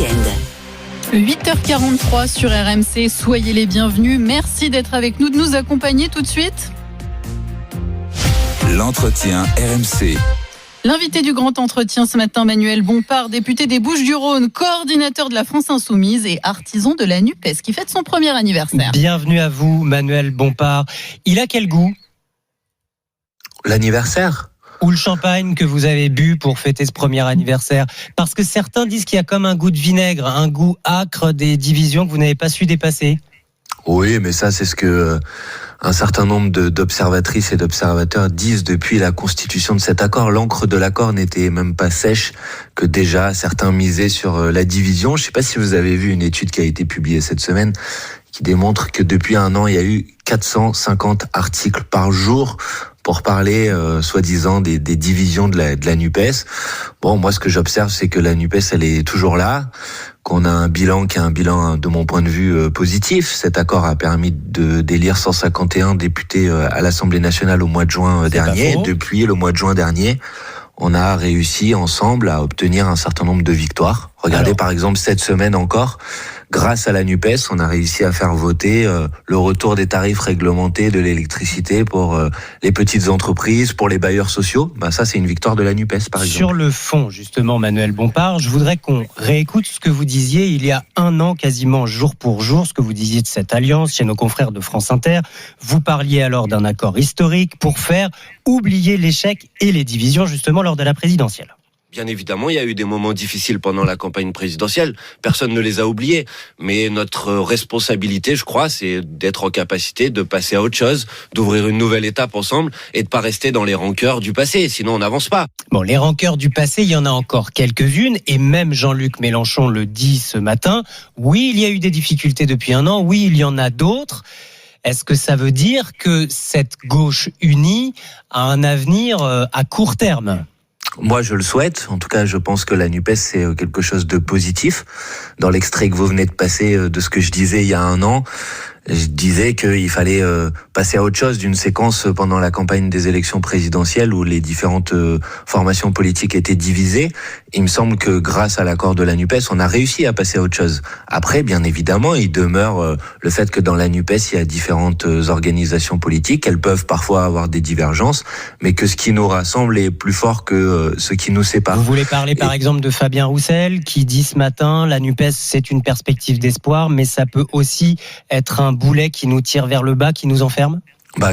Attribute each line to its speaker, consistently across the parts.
Speaker 1: week-end.
Speaker 2: 8h43 sur RMC, soyez les bienvenus. Merci d'être avec nous, de nous accompagner tout de suite.
Speaker 3: L'entretien RMC.
Speaker 2: L'invité du grand entretien ce matin, Manuel Bompard, député des Bouches-du-Rhône, coordinateur de la France Insoumise et artisan de la NUPES, qui fête son premier anniversaire.
Speaker 4: Bienvenue à vous, Manuel Bompard. Il a quel goût ?
Speaker 5: L'anniversaire ?
Speaker 4: Ou le champagne que vous avez bu pour fêter ce premier anniversaire ? Parce que certains disent qu'il y a comme un goût de vinaigre, un goût âcre des divisions que vous n'avez pas su dépasser.
Speaker 5: Oui, mais ça, c'est ce que un certain nombre d'observatrices et d'observateurs disent depuis la constitution de cet accord. L'encre de l'accord n'était même pas sèche que déjà certains misaient sur la division. Je ne sais pas si vous avez vu une étude qui a été publiée cette semaine qui démontre que depuis un an, il y a eu 450 articles par jour pour parler, soi-disant, des divisions de la NUPES. Bon, moi, ce que j'observe, c'est que la NUPES, elle est toujours là, qu'on a un bilan qui est un bilan, de mon point de vue, positif. Cet accord a permis d'élire 151 députés à l'Assemblée nationale au mois de juin dernier. Depuis le mois de juin dernier, on a réussi ensemble à obtenir un certain nombre de victoires. Regardez, par exemple, cette semaine encore, grâce à la NUPES, on a réussi à faire voter le retour des tarifs réglementés de l'électricité pour les petites entreprises, pour les bailleurs sociaux. Ça, c'est une victoire de la NUPES, par exemple.
Speaker 4: Sur le fond, justement, Manuel Bompard, je voudrais qu'on réécoute ce que vous disiez il y a un an, quasiment jour pour jour, ce que vous disiez de cette alliance chez nos confrères de France Inter. Vous parliez alors d'un accord historique pour faire oublier l'échec et les divisions, justement, lors de la présidentielle.
Speaker 6: Bien évidemment, il y a eu des moments difficiles pendant la campagne présidentielle. Personne ne les a oubliés. Mais notre responsabilité, je crois, c'est d'être en capacité de passer à autre chose, d'ouvrir une nouvelle étape ensemble et de pas rester dans les rancœurs du passé. Sinon, on n'avance pas.
Speaker 4: Bon, les rancœurs du passé, il y en a encore quelques-unes. Et même Jean-Luc Mélenchon le dit ce matin. Oui, il y a eu des difficultés depuis un an. Oui, il y en a d'autres. Est-ce que ça veut dire que cette gauche unie a un avenir à court terme ?
Speaker 5: Moi, je le souhaite. En tout cas, je pense que la NUPES, c'est quelque chose de positif. Dans l'extrait que vous venez de passer de ce que je disais il y a un an, je disais qu'il fallait passer à autre chose d'une séquence pendant la campagne des élections présidentielles où les différentes formations politiques étaient divisées. Il me semble que grâce à l'accord de la NUPES, on a réussi à passer à autre chose. Après, bien évidemment, il demeure le fait que dans la NUPES, il y a différentes organisations politiques. Elles peuvent parfois avoir des divergences, mais que ce qui nous rassemble est plus fort que ce qui nous sépare.
Speaker 4: Vous voulez parler par exemple de Fabien Roussel qui dit ce matin, la NUPES, c'est une perspective d'espoir, mais ça peut aussi être un boulet qui nous tire vers le bas, qui nous enferme ?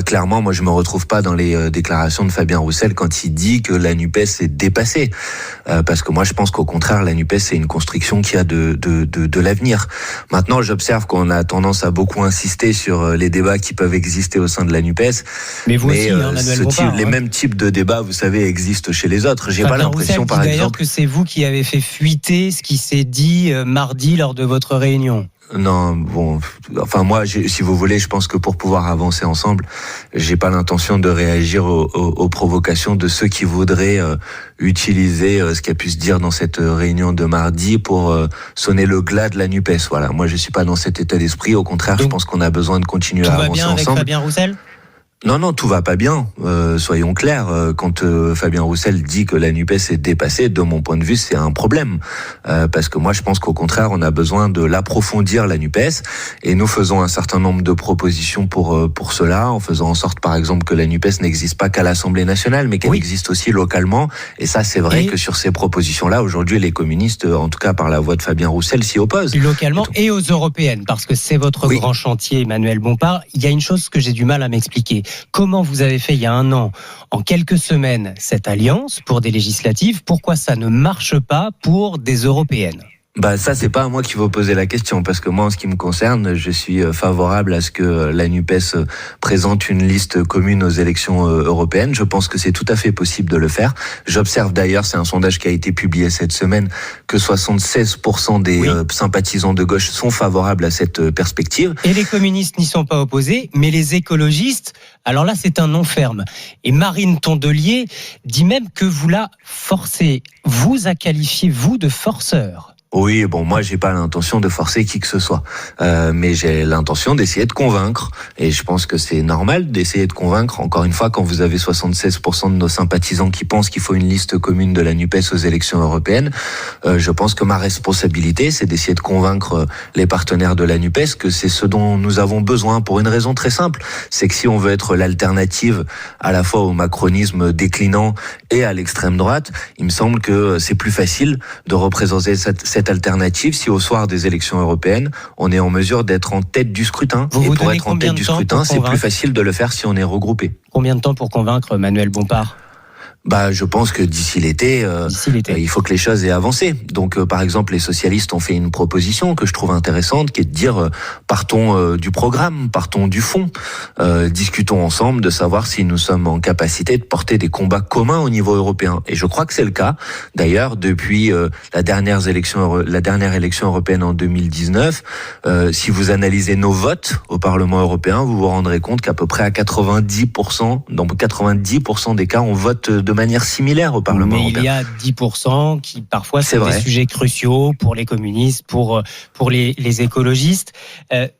Speaker 5: Clairement, moi je me retrouve pas dans les déclarations de Fabien Roussel quand il dit que la NUPES est dépassée, parce que moi je pense qu'au contraire la NUPES c'est une construction qui a de l'avenir. Maintenant, j'observe qu'on a tendance à beaucoup insister sur les débats qui peuvent exister au sein de la NUPES,
Speaker 4: mais vous aussi, Manuel Bompard,
Speaker 5: les mêmes types de débats, vous savez, existent chez les autres. J'ai
Speaker 4: Fabien
Speaker 5: pas l'impression,
Speaker 4: Roussel
Speaker 5: par
Speaker 4: dit d'ailleurs
Speaker 5: exemple,
Speaker 4: que c'est vous qui avez fait fuiter ce qui s'est dit mardi lors de votre réunion.
Speaker 5: Non, bon, enfin moi, si vous voulez, je pense que pour pouvoir avancer ensemble, j'ai pas l'intention de réagir aux provocations de ceux qui voudraient utiliser ce qui a pu se dire dans cette réunion de mardi pour sonner le glas de la NUPES. Voilà, moi je suis pas dans cet état d'esprit. Au contraire, je pense qu'on a besoin de continuer à avancer ensemble.
Speaker 4: Tout va bien avec Fabien Roussel ?
Speaker 5: Non, tout va pas bien. Soyons clairs. Quand Fabien Roussel dit que la NUPES est dépassée, de mon point de vue, c'est un problème. Parce que moi, je pense qu'au contraire, on a besoin de l'approfondir, la NUPES. Et nous faisons un certain nombre de propositions pour cela, en faisant en sorte, par exemple, que la NUPES n'existe pas qu'à l'Assemblée nationale, mais qu'elle existe aussi localement. Et ça, c'est vrai que sur ces propositions-là, aujourd'hui, les communistes, en tout cas par la voix de Fabien Roussel, s'y opposent.
Speaker 4: Localement et aux européennes, parce que c'est votre grand chantier, Emmanuel Bompard. Il y a une chose que j'ai du mal à m'expliquer. Comment vous avez fait il y a un an, en quelques semaines, cette alliance pour des législatives? Pourquoi ça ne marche pas pour des européennes?
Speaker 5: Ça, c'est pas à moi qu'il faut poser la question, parce que moi, en ce qui me concerne, je suis favorable à ce que la NUPES présente une liste commune aux élections européennes. Je pense que c'est tout à fait possible de le faire. J'observe d'ailleurs, c'est un sondage qui a été publié cette semaine, que 76% des sympathisants de gauche sont favorables à cette perspective.
Speaker 4: Et les communistes n'y sont pas opposés, mais les écologistes, alors là, c'est un non ferme. Et Marine Tondelier dit même que vous la forcez. Vous a qualifié, vous, de forceur.
Speaker 5: Oui, bon, moi, j'ai pas l'intention de forcer qui que ce soit, mais j'ai l'intention d'essayer de convaincre. Et je pense que c'est normal d'essayer de convaincre. Encore une fois, quand vous avez 76% de nos sympathisants qui pensent qu'il faut une liste commune de la NUPES aux élections européennes, je pense que ma responsabilité, c'est d'essayer de convaincre les partenaires de la NUPES que c'est ce dont nous avons besoin pour une raison très simple. C'est que si on veut être l'alternative à la fois au macronisme déclinant et à l'extrême droite, il me semble que c'est plus facile de représenter cette alternative si au soir des élections européennes, on est en mesure d'être en tête du scrutin.
Speaker 4: Vous
Speaker 5: et
Speaker 4: vous
Speaker 5: pour
Speaker 4: donnez
Speaker 5: être en
Speaker 4: combien
Speaker 5: tête
Speaker 4: de
Speaker 5: du
Speaker 4: temps
Speaker 5: scrutin,
Speaker 4: pour
Speaker 5: c'est plus
Speaker 4: convaincre
Speaker 5: facile de le faire si on est regroupé.
Speaker 4: Combien de temps pour convaincre Manuel Bompard ?
Speaker 5: Je pense que d'ici l'été, il faut que les choses aient avancé. Donc, par exemple, les socialistes ont fait une proposition que je trouve intéressante, qui est de dire partons du programme, partons du fond, discutons ensemble de savoir si nous sommes en capacité de porter des combats communs au niveau européen. Et je crois que c'est le cas. D'ailleurs, depuis la dernière élection européenne en 2019, si vous analysez nos votes au Parlement européen, vous vous rendrez compte qu'à peu près à 90%, dans 90% des cas, on vote de manière similaire au Parlement européen.
Speaker 4: Mais il y a 10% qui parfois sont des sujets cruciaux pour les communistes, pour les écologistes.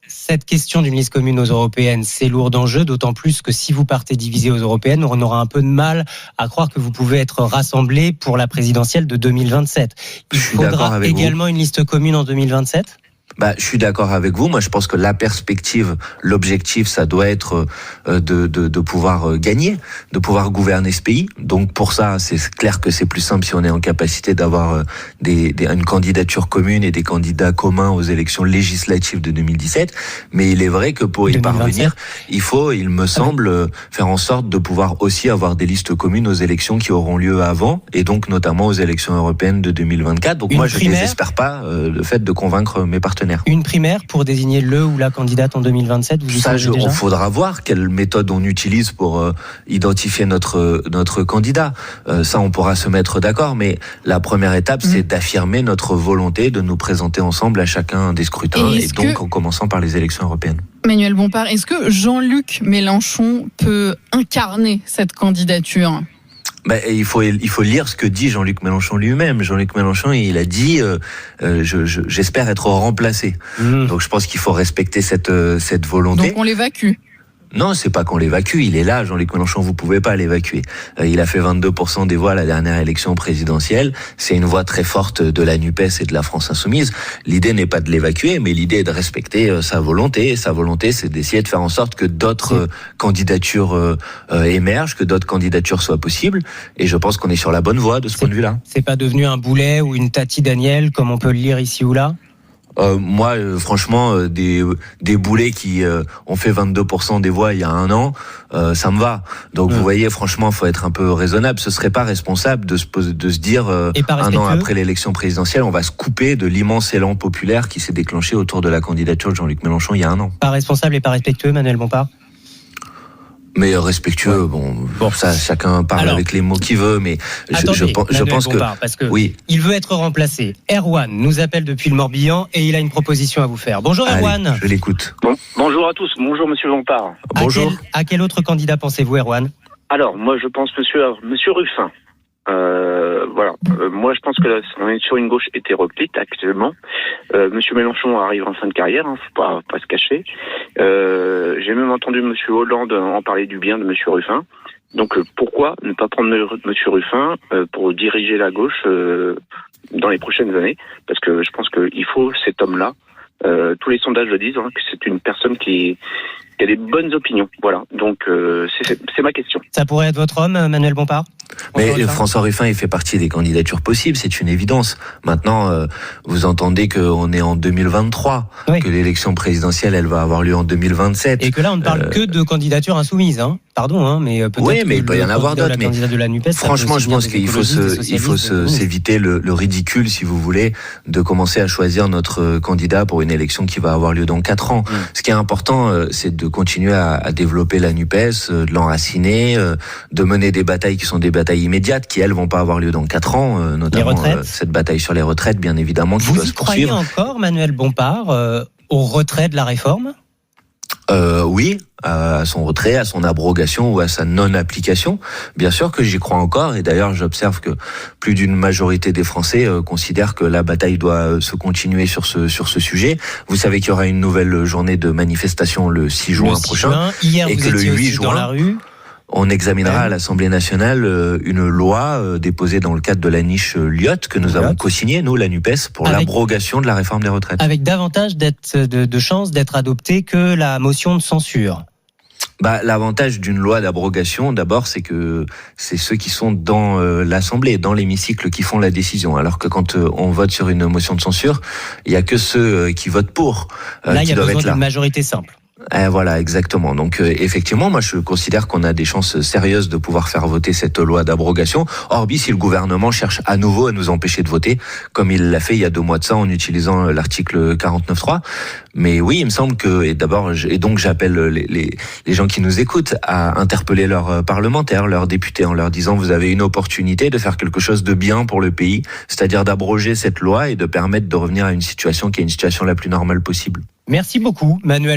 Speaker 4: Cette question d'une liste commune aux européennes, c'est lourd d'enjeux, d'autant plus que si vous partez divisé aux européennes, on aura un peu de mal à croire que vous pouvez être rassemblés pour la présidentielle de 2027. Il faudra également une liste commune en 2027 ?
Speaker 5: Je suis d'accord avec vous. Moi, je pense que la perspective, l'objectif, ça doit être de pouvoir gagner, de pouvoir gouverner ce pays. Donc, pour ça, c'est clair que c'est plus simple si on est en capacité d'avoir une candidature commune et des candidats communs aux élections législatives de 2017. Mais il est vrai que pour y
Speaker 4: 2027.
Speaker 5: parvenir, il faut, il me semble, faire en sorte de pouvoir aussi avoir des listes communes aux élections qui auront lieu avant, et donc notamment aux élections européennes de 2024. Donc, moi, je ne désespère pas le fait de convaincre mes partenaires.
Speaker 4: Une primaire pour désigner le ou la candidate en 2027, vous y songez déjà ?
Speaker 5: Il faudra voir quelle méthode on utilise pour identifier notre candidat. Ça, on pourra se mettre d'accord, mais la première étape, c'est d'affirmer notre volonté de nous présenter ensemble à chacun des scrutins, et donc en commençant par les élections européennes.
Speaker 2: Manuel Bompard, est-ce que Jean-Luc Mélenchon peut incarner cette candidature ?
Speaker 5: Il faut lire ce que dit Jean-Luc Mélenchon lui-même. Jean-Luc Mélenchon, il a dit j'espère être remplacé. Donc je pense qu'il faut respecter cette volonté.
Speaker 2: Donc on l'évacue.
Speaker 5: Non, c'est pas qu'on l'évacue, il est là, Jean-Luc Mélenchon, vous pouvez pas l'évacuer. Il a fait 22% des voix à la dernière élection présidentielle, c'est une voix très forte de la NUPES et de la France Insoumise. L'idée n'est pas de l'évacuer, mais l'idée est de respecter sa volonté, et sa volonté, c'est d'essayer de faire en sorte que d'autres candidatures émergent, que d'autres candidatures soient possibles, et je pense qu'on est sur la bonne voie de ce point de vue-là.
Speaker 4: C'est pas devenu un Boulet ou une Tati Daniel, comme on peut le lire ici ou là ?
Speaker 5: Moi, franchement, des boulets qui ont fait 22% des voix il y a un an, ça me va. Donc vous voyez, franchement, faut être un peu raisonnable. Ce serait pas responsable de se dire un an après l'élection présidentielle, on va se couper de l'immense élan populaire qui s'est déclenché autour de la candidature de Jean-Luc Mélenchon il y a un an.
Speaker 4: Pas responsable et pas respectueux, Manuel Bompard ?
Speaker 5: Mais respectueux, bon, ça, chacun parle avec les mots qu'il veut, mais je pense
Speaker 4: Bompard, parce que il veut être remplacé. Erwan nous appelle depuis le Morbihan et il a une proposition à vous faire. Bonjour Erwan.
Speaker 5: Je l'écoute.
Speaker 1: Bonjour à tous, bonjour Monsieur Bompard.
Speaker 5: Bonjour.
Speaker 4: À quel autre candidat pensez-vous, Erwan ?
Speaker 1: Alors, moi je pense Monsieur Ruffin. Moi je pense que on est sur une gauche hétéroclite actuellement. Monsieur Mélenchon arrive en fin de carrière, faut pas se cacher. J'ai même entendu Monsieur Hollande en parler du bien de Monsieur Ruffin. Donc pourquoi ne pas prendre Monsieur Ruffin pour diriger la gauche dans les prochaines années ? Parce que je pense qu'il faut cet homme-là. Tous les sondages le disent, que c'est une personne qui a des bonnes opinions. Voilà, donc c'est ma question.
Speaker 4: Ça pourrait être votre homme, Manuel Bompard ?
Speaker 5: Mais François Ruffin, il fait partie des candidatures possibles, c'est une évidence. Maintenant, vous entendez qu'on est en 2023, que l'élection présidentielle, elle va avoir lieu en 2027.
Speaker 4: Et que là, on ne parle que de candidatures insoumises, Pardon, mais peut-être.
Speaker 5: Oui, mais il peut y en avoir d'autres. Mais
Speaker 4: de la NUPES,
Speaker 5: franchement, je pense qu'il faut s'éviter le ridicule, si vous voulez, de commencer à choisir notre candidat pour une élection qui va avoir lieu dans 4 ans. Ce qui est important, c'est de continuer à développer la NUPES, de l'enraciner, de mener des batailles qui sont des batailles immédiates, qui elles vont pas avoir lieu dans 4 ans, notamment cette bataille sur les retraites, bien évidemment, qui doit se poursuivre.
Speaker 4: Vous y croyez encore, Manuel Bompard, au retrait de la réforme ?
Speaker 5: Oui, à son retrait, à son abrogation ou à sa non-application. Bien sûr que j'y crois encore, et d'ailleurs j'observe que plus d'une majorité des Français considèrent que la bataille doit se continuer sur ce sujet. Vous savez qu'il y aura une nouvelle journée de manifestation le 6 juin prochain.
Speaker 4: Hier,
Speaker 5: et
Speaker 4: vous
Speaker 5: que le
Speaker 4: étiez
Speaker 5: 8
Speaker 4: aussi
Speaker 5: juin,
Speaker 4: dans la rue.
Speaker 5: on examinera à l'Assemblée nationale une loi déposée dans le cadre de la niche Lyotte que nous avons co-signée, nous, la NUPES, pour l'abrogation de la réforme des retraites.
Speaker 4: Avec davantage de chances d'être adoptée que la motion de censure.
Speaker 5: L'avantage d'une loi d'abrogation, d'abord, c'est que c'est ceux qui sont dans l'Assemblée, dans l'hémicycle, qui font la décision. Alors que quand on vote sur une motion de censure, il y a que ceux qui votent pour
Speaker 4: là, il y a besoin
Speaker 5: d'une
Speaker 4: majorité simple.
Speaker 5: Voilà, exactement. Donc effectivement, moi je considère qu'on a des chances sérieuses de pouvoir faire voter cette loi d'abrogation. Hormis si le gouvernement cherche à nouveau à nous empêcher de voter, comme il l'a fait il y a 2 mois de ça en utilisant l'article 49.3. Mais oui, il me semble que, et donc j'appelle les gens qui nous écoutent à interpeller leurs parlementaires, leurs députés, en leur disant vous avez une opportunité de faire quelque chose de bien pour le pays, c'est-à-dire d'abroger cette loi et de permettre de revenir à une situation qui est une situation la plus normale possible.
Speaker 4: Merci beaucoup, Manuel.